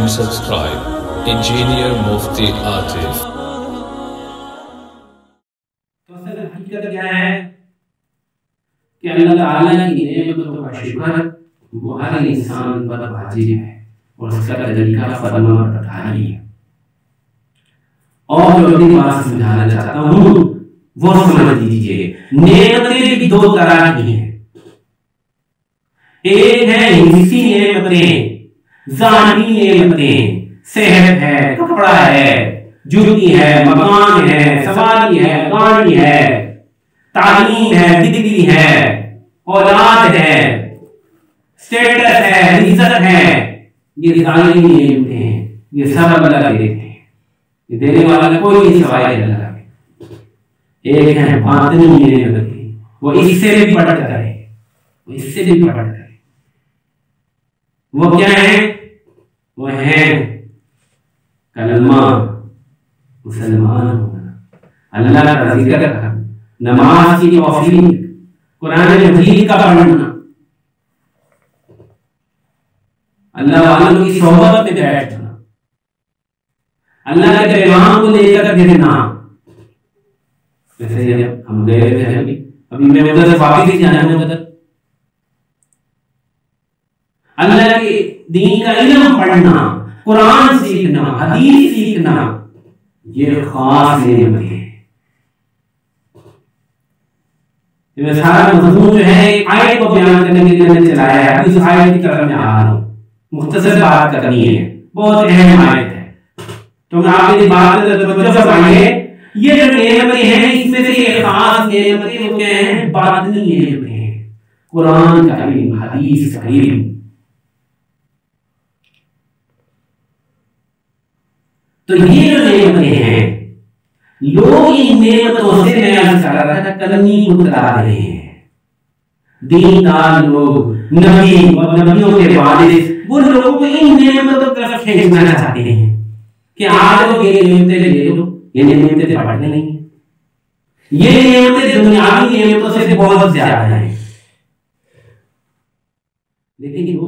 and subscribe. Engineer Mufti Atif. तो असल हकीकत क्या है कि अल्लाह ताला की नेमतों का शुक्र वो हर इंसान पर वाजिब है और उसका तरीका फरमाबरदारी है। और जो भी बात समझाना चाहता हूँ वो समझ लीजिए, नेमतें भी दो तरह की हैं। एक है हिस्सी नेमतें, ज़ानी नेमतें, सेहत है, कपड़ा है, जूती है, मकान है, सवारी है, गाड़ी है, तालीम है, डिग्री है, औलाद है, स्टेटस है, इज्जत है, ये ज़ानी नेमतें हैं। ये सब अल्लाह देते हैं, ये देने वाला कोई नहीं सिवाय अल्लाह के। एक है बातिनी नेमतें, वो इससे भी बढ़कर है, वो इससे भी बढ़कर है। वो क्या है? वो है कलमा, मुसलमान होना, अल्लाह का जिक्र करना, नमाज की तौफीक, कुरान मजीद का पढ़ना, अल्लाह वालों की सोहबत में बैठना, अल्लाह के पैगाम को लेकर फिरना। जैसे हम गए थे अभी मैं उधर से वापस जाना है, उधर अल्लाह के दीन का इल्म पढ़ना, कुरान सीखना, हदीस सीखना, ये खास नेमत है। ये सारा मज़मून जो है एक आयत को बयान करने के लिए मैंने चलाया है। अभी उस आयत की तरफ मैं आ रहा हूँ, मुख्तसर बात करनी है, बहुत अहम आयत है, तो मैं आपकी बात में तवज्जो फरमाइए। ये जो नेमतें हैं इसमें से ये खास नेमतें वो क्या हैं? बातिनी नेमतें हैं, कुरान का इल्म, हदीस का इल्म। तो ये जो नेमतें हैं, लोग इन नेमतों से मैं अर्ज कर रहा था कलमी उतरा रहे हैं। दीनदार लोग, नबी और नबियों के वारिस, वो लोगों को इन नेमतों की तरफ खींचना चाहते हैं कि आप लोग ये नेमतें ले लो, ये नेमतें बढ़ने नहीं है, ये नेमतें दुनियावी नेमतों से बहुत ज्यादा हैं। लेकिन वो